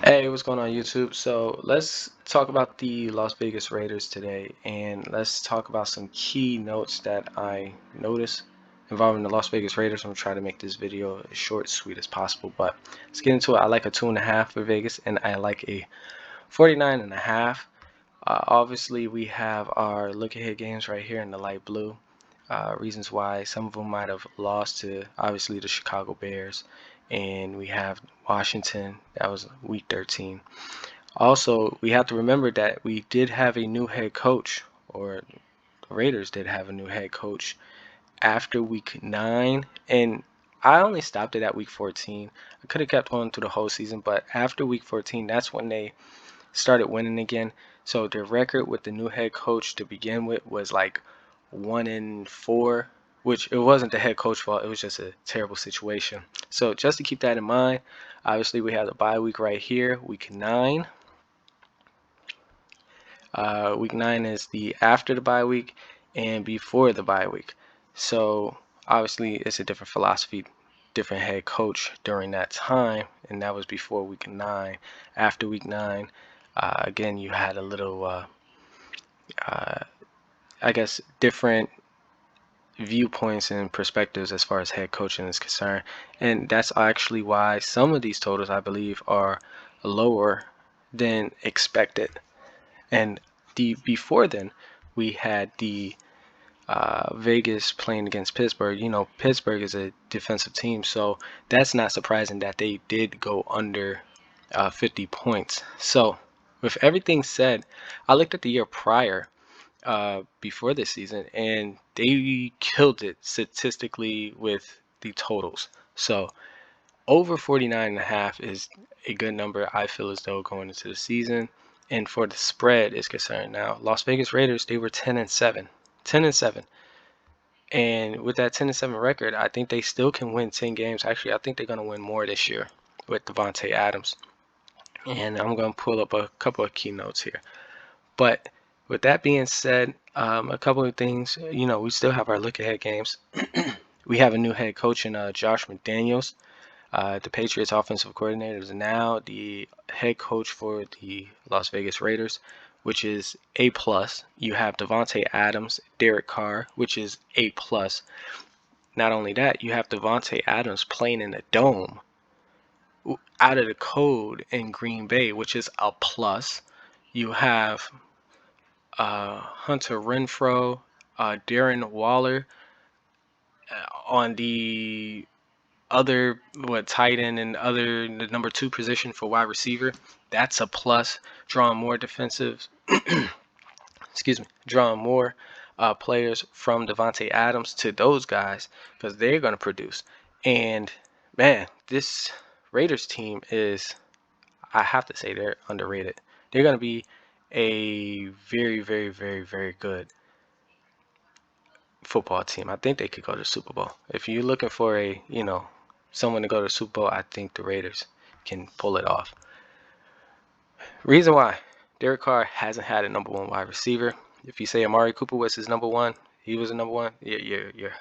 Hey, what's going on YouTube? So let's talk about the Las Vegas Raiders today, and let's talk about some key notes that I noticed involving the Las Vegas Raiders. I'm gonna try to make this video as short, sweet as possible, but let's get into it. I like a 2.5 for Vegas, and I like a 49.5. Obviously, we have our look-ahead games right here in the light blue. Reasons why some of them might have lost to obviously the Chicago Bears, and we have Washington. That was week 13. Also, we have to remember that we did have a new head coach, or the Raiders did have a new head coach after week 9, and I only stopped it at week 14. I could have kept on through the whole season, but after week 14, that's when they started winning again. So their record with the new head coach to begin with was like 1-4, which it wasn't the head coach fault. It was just a terrible situation. So just to keep that in mind, obviously we have the bye week right here, week 9. Week 9 is the after the bye week and before the bye week. So obviously it's a different philosophy, different head coach during that time, and that was before week 9. After week 9, again, you had a little, uh, I guess, different viewpoints and perspectives as far as head coaching is concerned, and that's actually why some of these totals I believe are lower than expected. And before then, we had the Vegas playing against Pittsburgh. You know, Pittsburgh is a defensive team, so that's not surprising that they did go under 50 points. So, with everything said, I looked at the year prior, before this season, and they killed it statistically with the totals. So, over 49.5 is a good number, I feel as though, going into the season. And for the spread is concerned now, Las Vegas Raiders, they were 10-7. 10-7. And with that 10-7 record, I think they still can win 10 games. Actually, I think they're going to win more this year with Devontae Adams. And I'm going to pull up a couple of keynotes here. But with that being said, a couple of things, we still have our look ahead games. We have a new head coach in Josh McDaniels. The Patriots offensive coordinator is now the head coach for the Las Vegas Raiders, which is A plus. You have Devontae Adams, Derek Carr, which is A plus. Not only that, you have Devontae Adams playing in a dome out of the code in Green Bay, which is a plus. You have Hunter Renfro, Darren Waller on the other tight end and the number 2 position for wide receiver. That's a plus. Drawing more defensive, excuse me, drawing more players from Devontae Adams to those guys because they're going to produce. And man, this Raiders team is, I have to say, they're underrated. They're going to be a very, very, very, very good football team. I think they could go to the Super Bowl. If you're looking for someone to go to the Super Bowl, I think the Raiders can pull it off. Reason why: Derek Carr hasn't had a number 1 wide receiver. If you say Amari Cooper was his number 1, he was a number 1, you're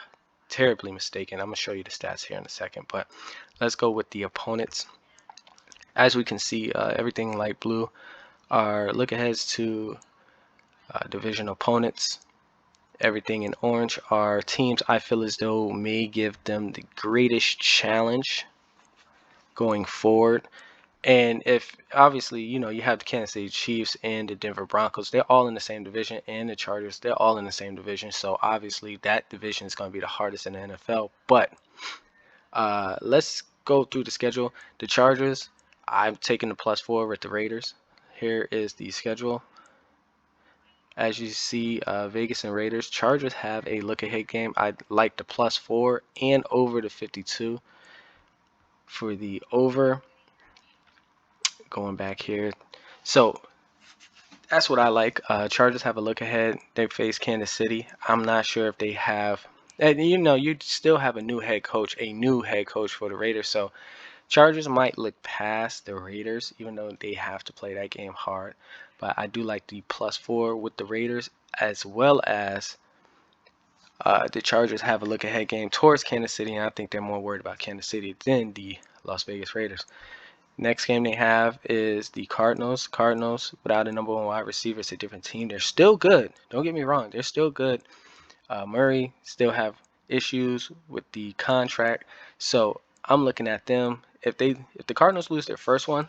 terribly mistaken. I'm gonna show you the stats here in a second, but let's go with the opponents. As we can see, everything light blue are look aheads to division opponents. Everything in orange are teams I feel as though may give them the greatest challenge going forward. And if obviously, you have the Kansas City Chiefs and the Denver Broncos, they're all in the same division, and the Chargers, they're all in the same division. So obviously that division is going to be the hardest in the NFL. But let's go through the schedule. The Chargers, I'm taking the +4 with the Raiders. Here is the schedule. As you see, Vegas and Raiders. Chargers have a look-ahead game. I like the +4 and over the 52 for the over. Going back here. So that's what I like. Chargers have a look ahead. They face Kansas City. I'm not sure if they have, and you still have a new head coach for the Raiders. So Chargers might look past the Raiders, even though they have to play that game hard. But I do like the +4 with the Raiders, as well as the Chargers have a look ahead game towards Kansas City, and I think they're more worried about Kansas City than the Las Vegas Raiders. Next game they have is the Cardinals. Cardinals, without a number one wide receiver, it's a different team. They're still good. Don't get me wrong. They're still good. Murray still have issues with the contract. So I'm looking at them. If the Cardinals lose their first one,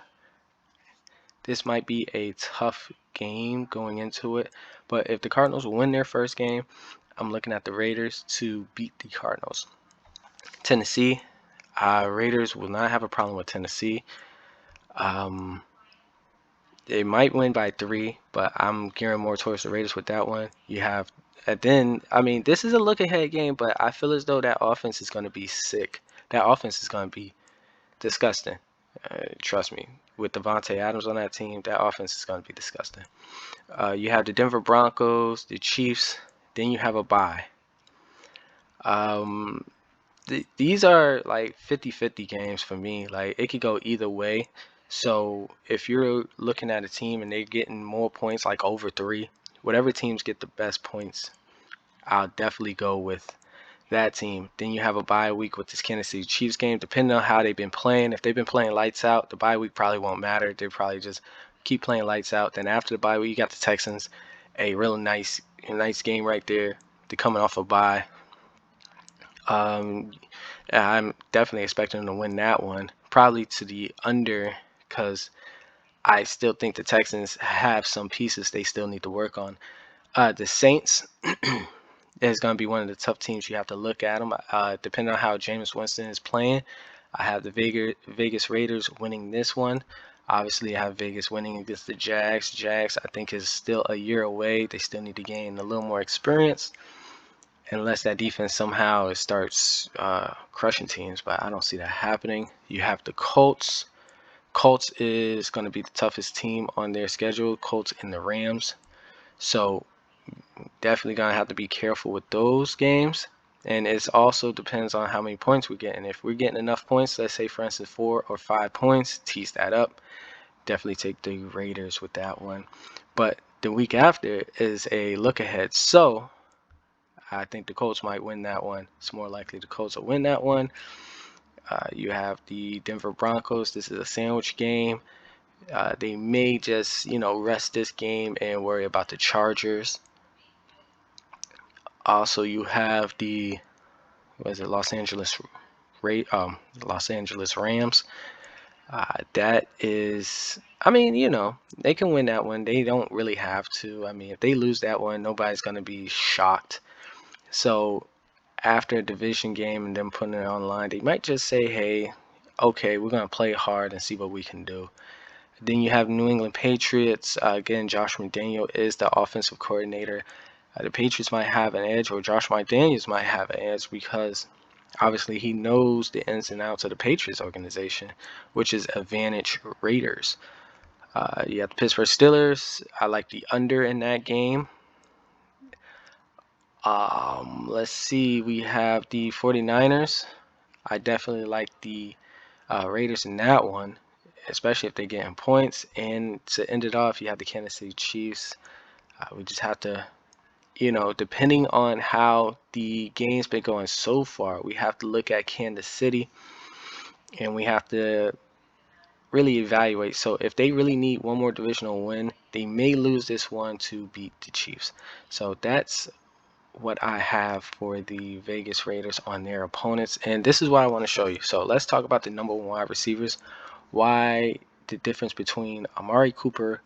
this might be a tough game going into it. But if the Cardinals win their first game, I'm looking at the Raiders to beat the Cardinals. Tennessee, Raiders will not have a problem with Tennessee. They might win by 3, but I'm gearing more towards the Raiders with that one. You have, and then, I mean, this is a look ahead game, but I feel as though that offense is going to be sick. That offense is going to be disgusting. Trust me. With Devontae Adams on that team, that offense is going to be disgusting. You have the Denver Broncos, the Chiefs, then you have a bye. These are like 50-50 games for me. Like, it could go either way. So if you're looking at a team and they're getting more points, like over 3, whatever teams get the best points, I'll definitely go with that team. Then you have a bye week with this Kansas City Chiefs game. Depending on how they've been playing, if they've been playing lights out, the bye week probably won't matter. They'll probably just keep playing lights out. Then after the bye week, you got the Texans, a really nice game right there. They're coming off a bye. I'm definitely expecting them to win that one, probably to the under, because I still think the Texans have some pieces they still need to work on. The Saints is going to be one of the tough teams. You have to look at them. Depending on how Jameis Winston is playing, I have the Vegas Raiders winning this one. Obviously, I have Vegas winning against the Jags. Jags, I think, is still a year away. They still need to gain a little more experience, unless that defense somehow starts crushing teams, but I don't see that happening. You have the Colts. Colts is going to be the toughest team on their schedule. Colts and the Rams. So definitely going to have to be careful with those games. And it also depends on how many points we're getting. If we're getting enough points, let's say for instance 4 or 5 points, tease that up. Definitely take the Raiders with that one. But the week after is a look ahead. So I think the Colts might win that one. It's more likely the Colts will win that one. You have the Denver Broncos. This is a sandwich game. They may just, rest this game and worry about the Chargers. Also, you have the Los Angeles Rams. That is, I mean, they can win that one. They don't really have to. I mean, if they lose that one, nobody's going to be shocked. So after a division game and then putting it online, they might just say, hey, okay, we're going to play hard and see what we can do. Then you have New England Patriots. Again, Josh McDaniel is the offensive coordinator. The Patriots might have an edge, or Josh McDaniels might have an edge, because obviously he knows the ins and outs of the Patriots organization, which is advantage Raiders. You have the Pittsburgh Steelers. I like the under in that game. Let's see. We have the 49ers. I definitely like the Raiders in that one, especially if they're getting points. And to end it off, you have the Kansas City Chiefs. We just have to, depending on how the game's been going so far, we have to look at Kansas City and we have to really evaluate. So if they really need one more divisional win, they may lose this one to beat the Chiefs. So that's what I have for the Vegas Raiders on their opponents. And this is what I want to show you. So let's talk about the number 1 wide receivers. Why the difference between Amari Cooper